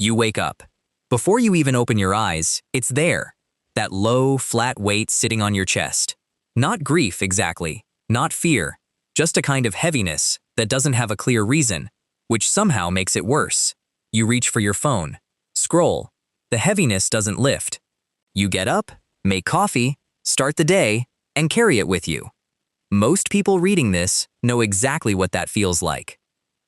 You wake up. Before you even open your eyes, it's there. That low, flat weight sitting on your chest. Not grief, exactly. Not fear. Just a kind of heaviness that doesn't have a clear reason, which somehow makes it worse. You reach for your phone. Scroll. The heaviness doesn't lift. You get up, make coffee, start the day, and carry it with you. Most people reading this know exactly what that feels like.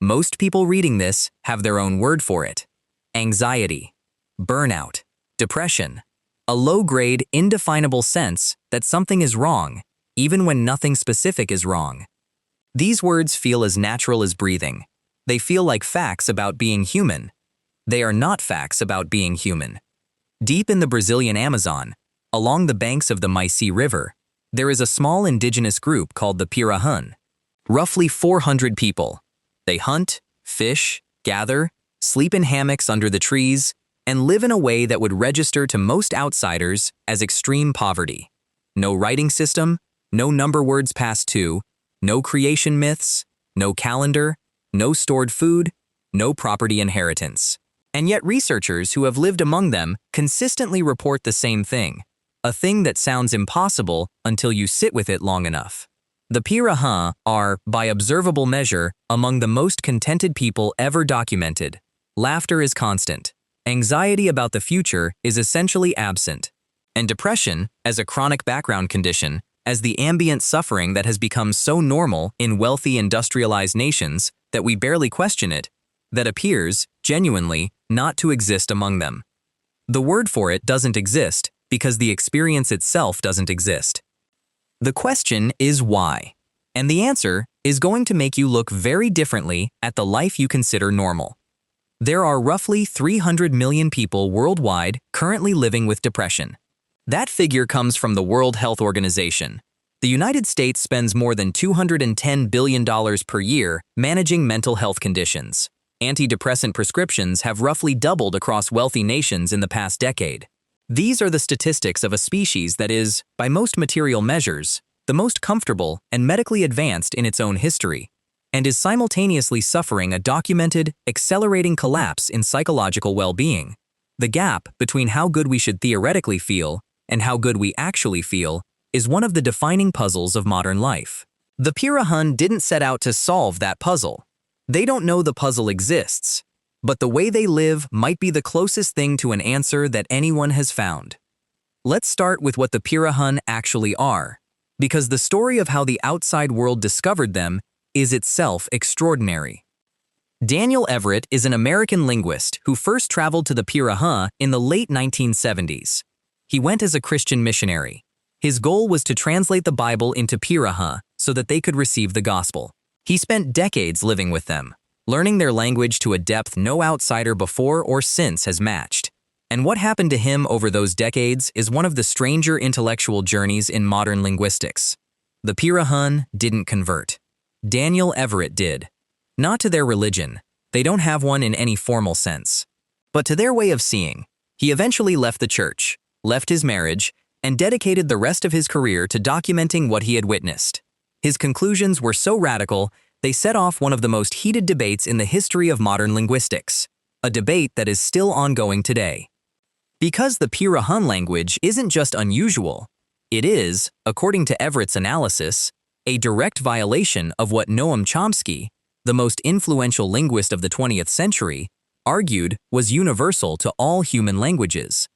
Most people reading this have their own word for it. Anxiety, burnout, depression, a low-grade, indefinable sense that something is wrong, even when nothing specific is wrong. These words feel as natural as breathing. They feel like facts about being human. They are not facts about being human. Deep in the Brazilian Amazon, along the banks of the Immediacy River, there is a small indigenous group called the Pirahã. Roughly 400 people. They hunt, fish, gather, sleep in hammocks under the trees, and live in a way that would register to most outsiders as extreme poverty. No writing system, no number words past 2, no creation myths, no calendar, no stored food, no property inheritance. And yet researchers who have lived among them consistently report the same thing, a thing that sounds impossible until you sit with it long enough. The Pirahã are, by observable measure, among the most contented people ever documented. Laughter is constant. Anxiety about the future is essentially absent. And depression, as a chronic background condition, as the ambient suffering that has become so normal in wealthy industrialized nations that we barely question it, that appears, genuinely, not to exist among them. The word for it doesn't exist because the experience itself doesn't exist. The question is why? And the answer is going to make you look very differently at the life you consider normal. There are roughly 300 million people worldwide currently living with depression. That figure comes from the World Health Organization. The United States spends more than $210 billion per year managing mental health conditions. Antidepressant prescriptions have roughly doubled across wealthy nations in the past decade. These are the statistics of a species that is, by most material measures, the most comfortable and medically advanced in its own history, and is simultaneously suffering a documented, accelerating collapse in psychological well-being. The gap between how good we should theoretically feel and how good we actually feel is one of the defining puzzles of modern life. The Pirahã didn't set out to solve that puzzle. They don't know the puzzle exists, but the way they live might be the closest thing to an answer that anyone has found. Let's start with what the Pirahã actually are, because the story of how the outside world discovered them is itself extraordinary. Daniel Everett is an American linguist who first traveled to the Pirahã in the late 1970s. He went as a Christian missionary. His goal was to translate the Bible into Pirahã so that they could receive the gospel. He spent decades living with them, learning their language to a depth no outsider before or since has matched. And what happened to him over those decades is one of the stranger intellectual journeys in modern linguistics. The Pirahã didn't convert. Daniel Everett did. Not to their religion, they don't have one in any formal sense, but to their way of seeing. He eventually left the church, left his marriage, and dedicated the rest of his career to documenting what he had witnessed. His conclusions were so radical, they set off one of the most heated debates in the history of modern linguistics, a debate that is still ongoing today. Because the Pirahã language isn't just unusual, it is, according to Everett's analysis, a direct violation of what Noam Chomsky, the most influential linguist of the 20th century, argued was universal to all human languages.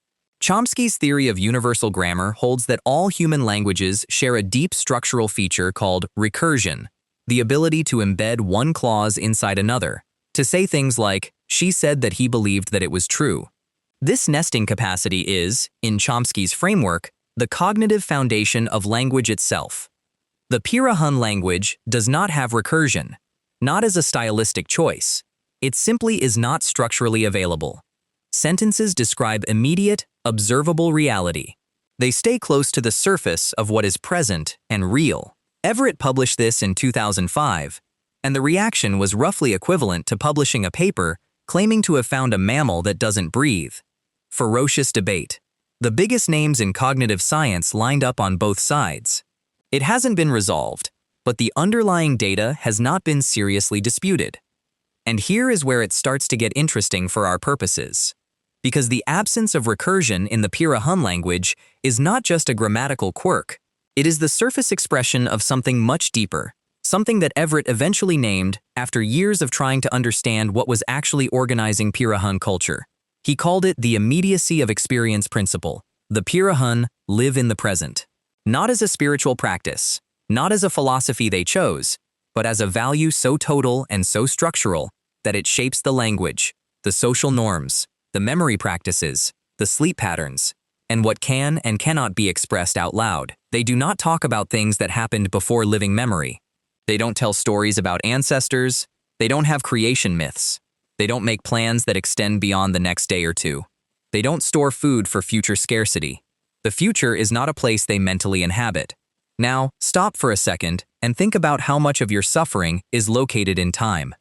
Chomsky's theory of universal grammar holds that all human languages share a deep structural feature called recursion, the ability to embed one clause inside another, to say things like, "She said that he believed that it was true." This nesting capacity is, in Chomsky's framework, the cognitive foundation of language itself. The Pirahã language does not have recursion, not as a stylistic choice. It simply is not structurally available. Sentences describe immediate, observable reality. They stay close to the surface of what is present and real. Everett published this in 2005, and the reaction was roughly equivalent to publishing a paper claiming to have found a mammal that doesn't breathe. Ferocious debate. The biggest names in cognitive science lined up on both sides. It hasn't been resolved, but the underlying data has not been seriously disputed. And here is where it starts to get interesting for our purposes. Because the absence of recursion in the Pirahã language is not just a grammatical quirk, it is the surface expression of something much deeper, something that Everett eventually named after years of trying to understand what was actually organizing Pirahã culture. He called it the Immediacy of Experience principle. The Pirahã live in the present. Not as a spiritual practice, not as a philosophy they chose, but as a value so total and so structural that it shapes the language, the social norms, the memory practices, the sleep patterns, and what can and cannot be expressed out loud. They do not talk about things that happened before living memory. They don't tell stories about ancestors. They don't have creation myths. They don't make plans that extend beyond the next day or two. They don't store food for future scarcity. The future is not a place they mentally inhabit. Now, stop for a second and think about how much of your suffering is located in time.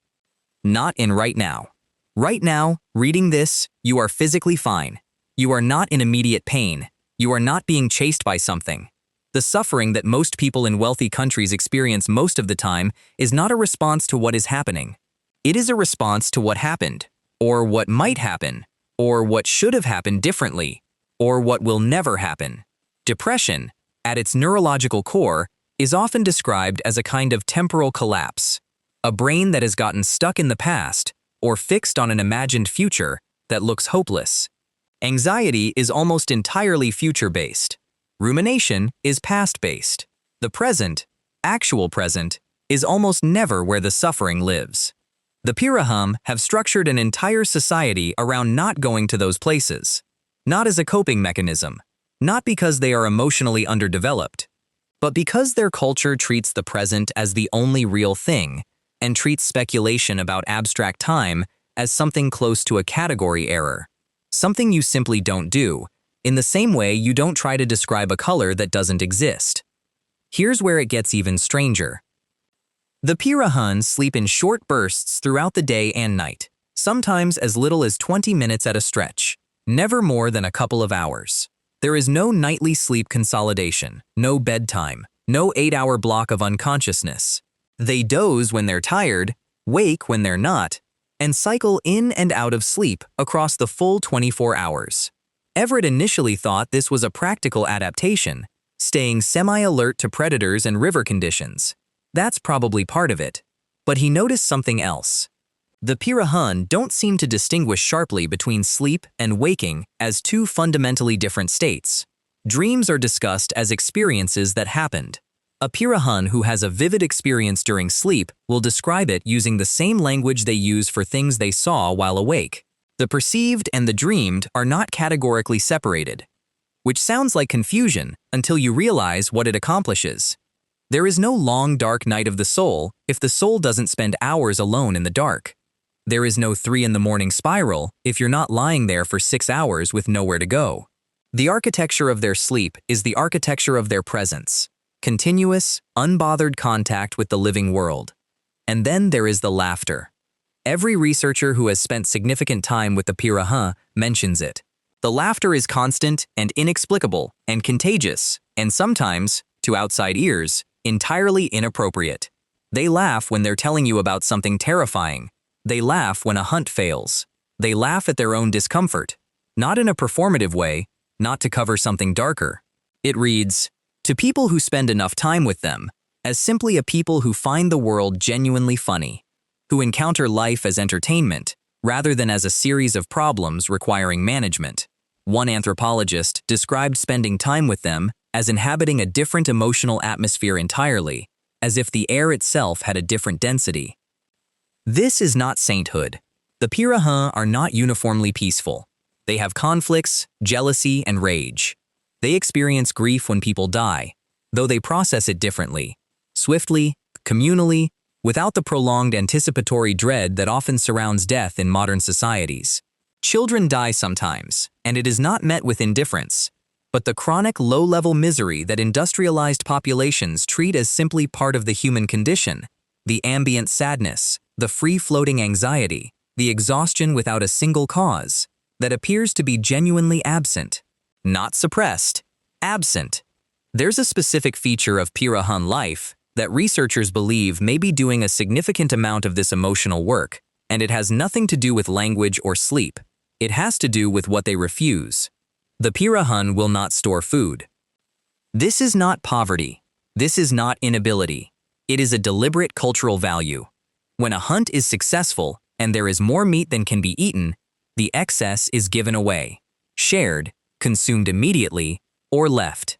Not in right now. Right now, reading this, you are physically fine. You are not in immediate pain. You are not being chased by something. The suffering that most people in wealthy countries experience most of the time is not a response to what is happening. It is a response to what happened, or what might happen, or what should have happened differently, or what will never happen. Depression, at its neurological core, is often described as a kind of temporal collapse, a brain that has gotten stuck in the past or fixed on an imagined future that looks hopeless. Anxiety is almost entirely future-based. Rumination is past-based. The present, actual present, is almost never where the suffering lives. The Pirahã have structured an entire society around not going to those places, not as a coping mechanism, not because they are emotionally underdeveloped, but because their culture treats the present as the only real thing and treats speculation about abstract time as something close to a category error, something you simply don't do, in the same way you don't try to describe a color that doesn't exist. Here's where it gets even stranger. The Pirahã sleep in short bursts throughout the day and night, sometimes as little as 20 minutes at a stretch, never more than a couple of hours. There is no nightly sleep consolidation, no bedtime, no 8-hour block of unconsciousness. They doze when they're tired, wake when they're not, and cycle in and out of sleep across the full 24 hours. Everett initially thought this was a practical adaptation, staying semi-alert to predators and river conditions. That's probably part of it. But he noticed something else. The Pirahã don't seem to distinguish sharply between sleep and waking as two fundamentally different states. Dreams are discussed as experiences that happened. A Pirahã who has a vivid experience during sleep will describe it using the same language they use for things they saw while awake. The perceived and the dreamed are not categorically separated, which sounds like confusion until you realize what it accomplishes. There is no long dark night of the soul if the soul doesn't spend hours alone in the dark. There is no 3 a.m. spiral if you're not lying there for 6 hours with nowhere to go. The architecture of their sleep is the architecture of their presence. Continuous, unbothered contact with the living world. And then there is the laughter. Every researcher who has spent significant time with the Pirahã mentions it. The laughter is constant and inexplicable and contagious, and sometimes, to outside ears, entirely inappropriate. They laugh when they're telling you about something terrifying. They laugh when a hunt fails. They laugh at their own discomfort, not in a performative way, not to cover something darker. It reads, "To people who spend enough time with them, as simply a people who find the world genuinely funny, who encounter life as entertainment, rather than as a series of problems requiring management." One anthropologist described spending time with them as inhabiting a different emotional atmosphere entirely, as if the air itself had a different density. This is not sainthood. The Pirahã are not uniformly peaceful. They have conflicts, jealousy, and rage. They experience grief when people die, though they process it differently, swiftly, communally, without the prolonged anticipatory dread that often surrounds death in modern societies. Children die sometimes, and it is not met with indifference, but the chronic low-level misery that industrialized populations treat as simply part of the human condition, the ambient sadness, the free-floating anxiety, the exhaustion without a single cause, that appears to be genuinely absent. Not suppressed, absent. There's a specific feature of Pirahã life that researchers believe may be doing a significant amount of this emotional work, And it has nothing to do with language or sleep. It has to do with what they refuse. The Pirahã will not store food. This is not poverty. This is not inability. It is a deliberate cultural value. When a hunt is successful and there is more meat than can be eaten, the excess is given away, shared, consumed immediately, or left.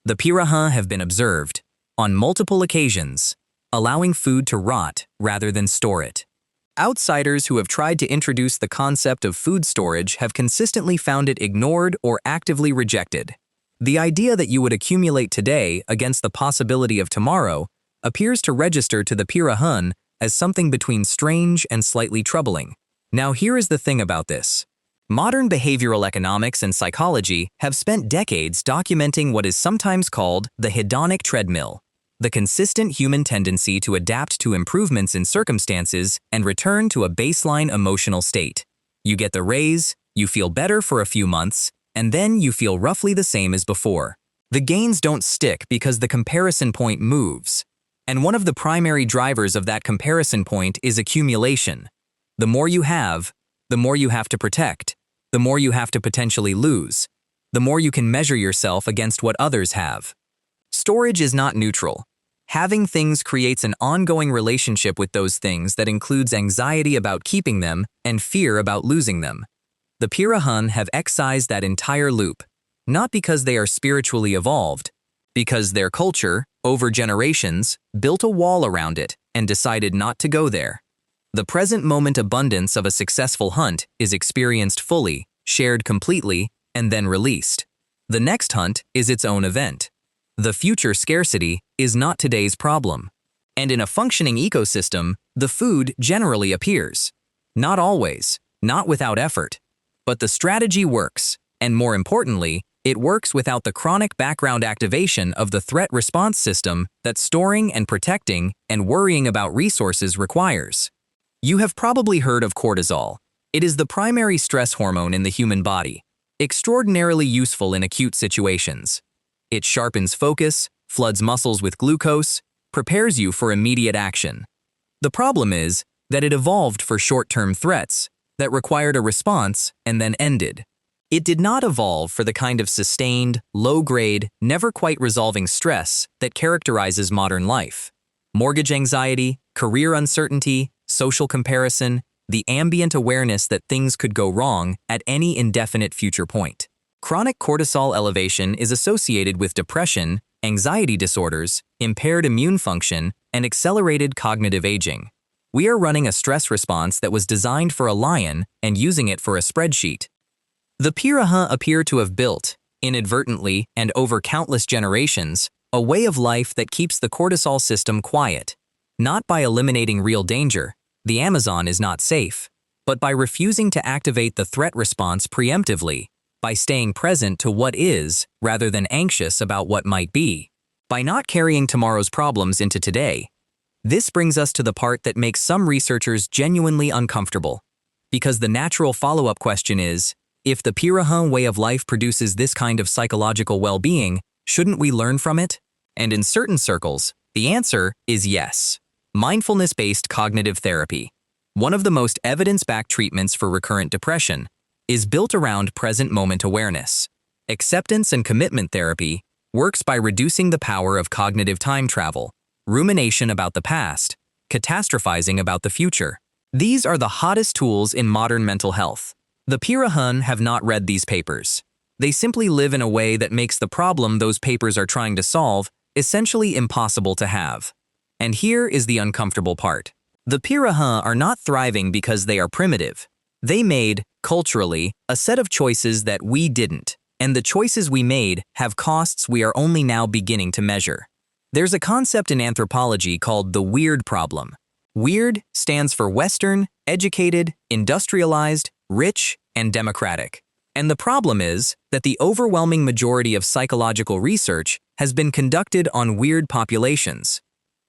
The Pirahã have been observed, on multiple occasions, allowing food to rot rather than store it. Outsiders who have tried to introduce the concept of food storage have consistently found it ignored or actively rejected. The idea that you would accumulate today against the possibility of tomorrow appears to register to the Pirahã as something between strange and slightly troubling. Now here is the thing about this. Modern behavioral economics and psychology have spent decades documenting what is sometimes called the hedonic treadmill, the consistent human tendency to adapt to improvements in circumstances and return to a baseline emotional state. You get the raise, you feel better for a few months, and then you feel roughly the same as before. The gains don't stick because the comparison point moves. And one of the primary drivers of that comparison point is accumulation. The more you have, the more you have to protect, the more you have to potentially lose, the more you can measure yourself against what others have. Storage is not neutral. Having things creates an ongoing relationship with those things that includes anxiety about keeping them and fear about losing them. The Pirahã have excised that entire loop, not because they are spiritually evolved, because their culture, over generations, built a wall around it and decided not to go there. The present moment abundance of a successful hunt is experienced fully, shared completely, and then released. The next hunt is its own event. The future scarcity is not today's problem. And in a functioning ecosystem, the food generally appears. Not always, not without effort. But the strategy works, and more importantly, it works without the chronic background activation of the threat response system that storing and protecting and worrying about resources requires. You have probably heard of cortisol. It is the primary stress hormone in the human body, extraordinarily useful in acute situations. It sharpens focus, floods muscles with glucose, prepares you for immediate action. The problem is that it evolved for short-term threats that required a response and then ended. It did not evolve for the kind of sustained, low-grade, never-quite-resolving stress that characterizes modern life. Mortgage anxiety, career uncertainty, social comparison, the ambient awareness that things could go wrong at any indefinite future point. Chronic cortisol elevation is associated with depression, anxiety disorders, impaired immune function, and accelerated cognitive aging. We are running a stress response that was designed for a lion and using it for a spreadsheet. The Pirahã appear to have built, inadvertently and over countless generations, a way of life that keeps the cortisol system quiet. Not by eliminating real danger, the Amazon is not safe, but by refusing to activate the threat response preemptively, by staying present to what is rather than anxious about what might be, by not carrying tomorrow's problems into today. This brings us to the part that makes some researchers genuinely uncomfortable, because the natural follow-up question is, if the Pirahã way of life produces this kind of psychological well-being, shouldn't we learn from it? And in certain circles, the answer is yes. Mindfulness-based cognitive therapy, one of the most evidence-backed treatments for recurrent depression, is built around present moment awareness. Acceptance and commitment therapy works by reducing the power of cognitive time travel, rumination about the past, catastrophizing about the future. These are the hottest tools in modern mental health. The Pirahã have not read these papers. They simply live in a way that makes the problem those papers are trying to solve essentially impossible to have. And here is the uncomfortable part. The Pirahã are not thriving because they are primitive. They made, culturally, a set of choices that we didn't, and the choices we made have costs we are only now beginning to measure. There's a concept in anthropology called the weird problem. Weird stands for Western, educated, industrialized, rich, and democratic. And the problem is that the overwhelming majority of psychological research has been conducted on weird populations,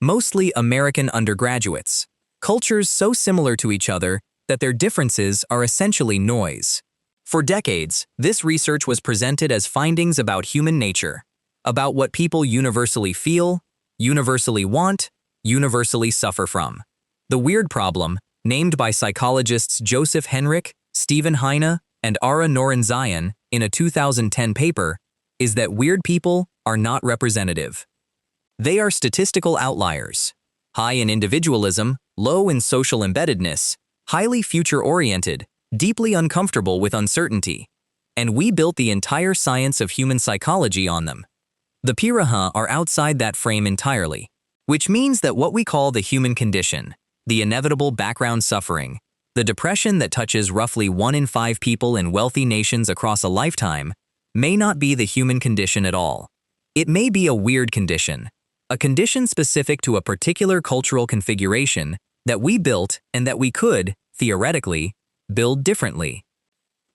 mostly American undergraduates, cultures so similar to each other that their differences are essentially noise. For decades, this research was presented as findings about human nature, about what people universally feel, universally want, universally suffer from. The weird problem named by psychologists Joseph Henrich, Stephen Heine, and Ara Norenzayan in a 2010 paper, is that weird people are not representative. They are statistical outliers, high in individualism, low in social embeddedness, highly future-oriented, deeply uncomfortable with uncertainty, and we built the entire science of human psychology on them. The Pirahã are outside that frame entirely, which means that what we call the human condition, the inevitable background suffering, the depression that touches roughly 1 in 5 people in wealthy nations across a lifetime, may not be the human condition at all. It may be a weird condition, a condition specific to a particular cultural configuration that we built and that we could, theoretically, build differently.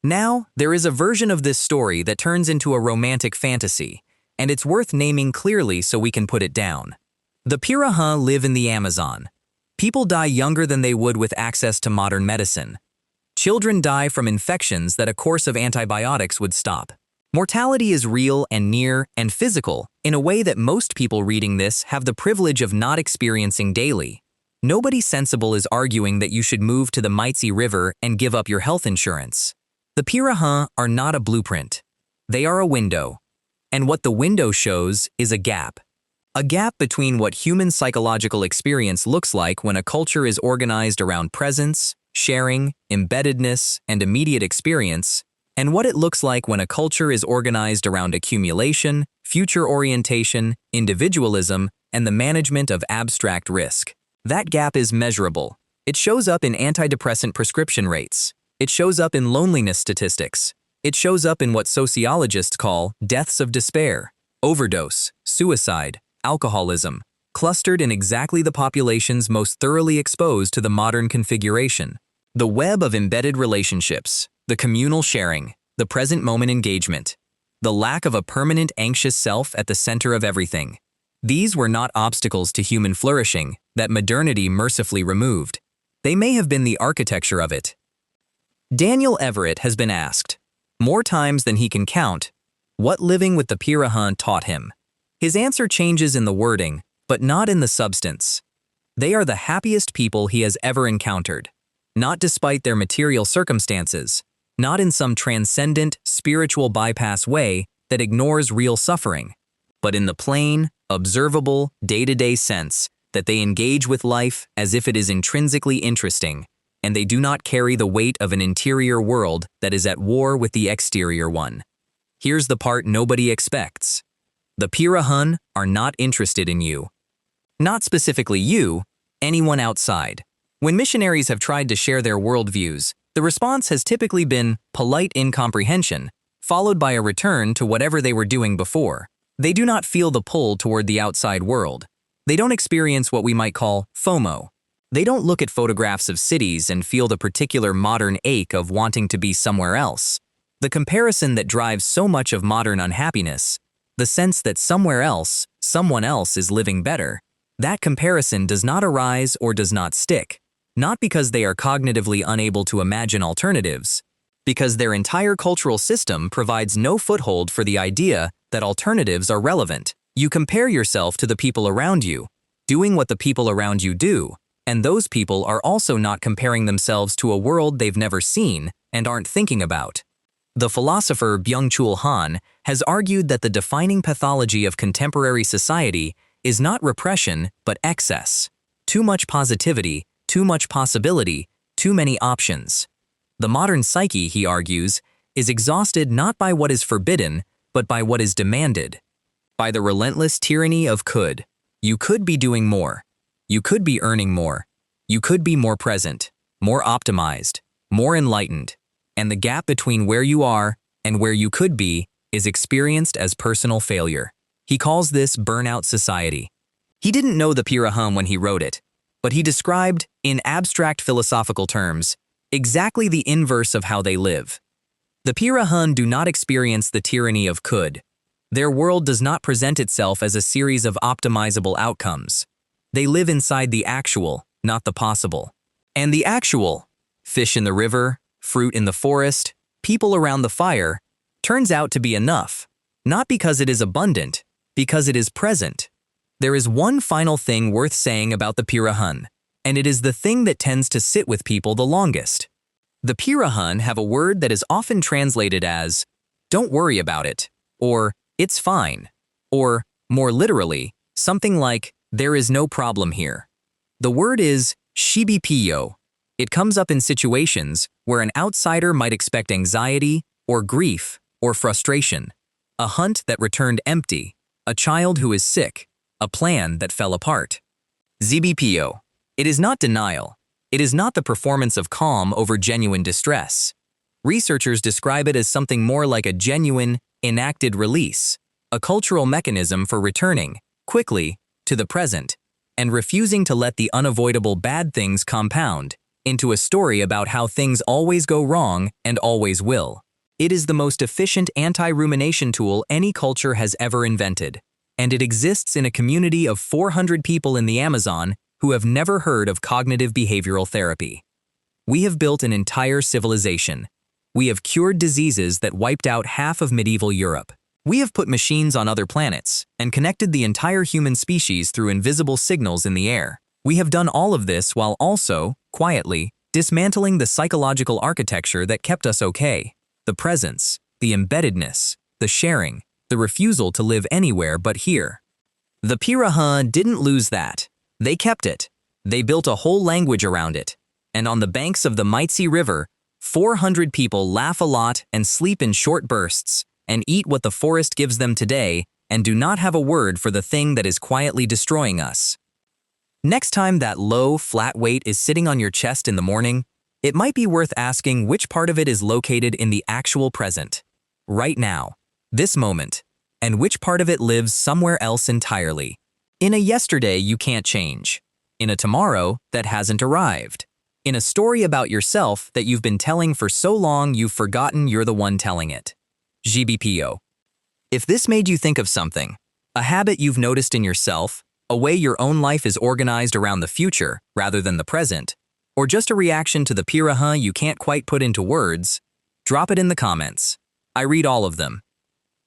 Now, there is a version of this story that turns into a romantic fantasy, and it's worth naming clearly so we can put it down. The Pirahã live in the Amazon. People die younger than they would with access to modern medicine. Children die from infections that a course of antibiotics would stop. Mortality is real and near and physical in a way that most people reading this have the privilege of not experiencing daily. Nobody sensible is arguing that you should move to the Meitzi River and give up your health insurance. The Pirahã are not a blueprint. They are a window. And what the window shows is a gap. A gap between what human psychological experience looks like when a culture is organized around presence, sharing, embeddedness, and immediate experience, and what it looks like when a culture is organized around accumulation, future orientation, individualism, and the management of abstract risk. That gap is measurable. It shows up in antidepressant prescription rates. It shows up in loneliness statistics. It shows up in what sociologists call deaths of despair, overdose, suicide, alcoholism, clustered in exactly the populations most thoroughly exposed to the modern configuration. The web of embedded relationships, the communal sharing, the present moment engagement, the lack of a permanent anxious self at the center of everything. These were not obstacles to human flourishing that modernity mercifully removed. They may have been the architecture of it. Daniel Everett has been asked, more times than he can count, what living with the Pirahã taught him. His answer changes in the wording, but not in the substance. They are the happiest people he has ever encountered, not despite their material circumstances, not in some transcendent, spiritual bypass way that ignores real suffering, but in the plain, observable, day-to-day sense that they engage with life as if it is intrinsically interesting, and they do not carry the weight of an interior world that is at war with the exterior one. Here's the part nobody expects. The Pirahã are not interested in you. Not specifically you, anyone outside. When missionaries have tried to share their worldviews, the response has typically been polite incomprehension, followed by a return to whatever they were doing before. They do not feel the pull toward the outside world. They don't experience what we might call FOMO. They don't look at photographs of cities and feel the particular modern ache of wanting to be somewhere else. The comparison that drives so much of modern unhappiness, the sense that somewhere else, someone else is living better, that comparison does not arise or does not stick. Not because they are cognitively unable to imagine alternatives, because their entire cultural system provides no foothold for the idea that alternatives are relevant. You compare yourself to the people around you, doing what the people around you do, and those people are also not comparing themselves to a world they've never seen and aren't thinking about. The philosopher Byung-Chul Han has argued that the defining pathology of contemporary society is not repression but excess. Too much positivity, too much possibility, too many options. The modern psyche, he argues, is exhausted not by what is forbidden, but by what is demanded. By the relentless tyranny of could. You could be doing more. You could be earning more. You could be more present, more optimized, more enlightened. And the gap between where you are and where you could be is experienced as personal failure. He calls this burnout society. He didn't know the Pirahã when he wrote it, but he described, in abstract philosophical terms, exactly the inverse of how they live. The Pirahã do not experience the tyranny of could. Their world does not present itself as a series of optimizable outcomes. They live inside the actual, not the possible. And the actual, fish in the river, fruit in the forest, people around the fire, turns out to be enough, not because it is abundant, because it is present. There is one final thing worth saying about the Pirahã. and it is the thing that tends to sit with people the longest. The Pirahã have a word that is often translated as, "Don't worry about it," or "It's fine," or, more literally, something like, "There is no problem here." The word is Xibipíío. It comes up in situations where an outsider might expect anxiety, or grief, or frustration, a hunt that returned empty, a child who is sick, a plan that fell apart. Xibipíío. It is not denial. It is not the performance of calm over genuine distress. Researchers describe it as something more like a genuine, enacted release, a cultural mechanism for returning, quickly, to the present, and refusing to let the unavoidable bad things compound into a story about how things always go wrong and always will. It is the most efficient anti-rumination tool any culture has ever invented, and it exists in a community of 400 people in the Amazon who have never heard of cognitive behavioral therapy. We have built an entire civilization. We have cured diseases that wiped out half of medieval Europe. We have put machines on other planets and connected the entire human species through invisible signals in the air. We have done all of this while also, quietly, dismantling the psychological architecture that kept us okay. The presence, the embeddedness, the sharing, the refusal to live anywhere but here. The Pirahã didn't lose that. They kept it. They built a whole language around it. And on the banks of the Immediacy River, 400 people laugh a lot and sleep in short bursts, and eat what the forest gives them today, and do not have a word for the thing that is quietly destroying us. Next time that low, flat weight is sitting on your chest in the morning, it might be worth asking which part of it is located in the actual present, right now, this moment, and which part of it lives somewhere else entirely. In a yesterday you can't change, in a tomorrow that hasn't arrived, in a story about yourself that you've been telling for so long you've forgotten you're the one telling it. Xibipíío. If this made you think of something, a habit you've noticed in yourself, a way your own life is organized around the future rather than the present, or just a reaction to the Pirahã you can't quite put into words, drop it in the comments. I read all of them.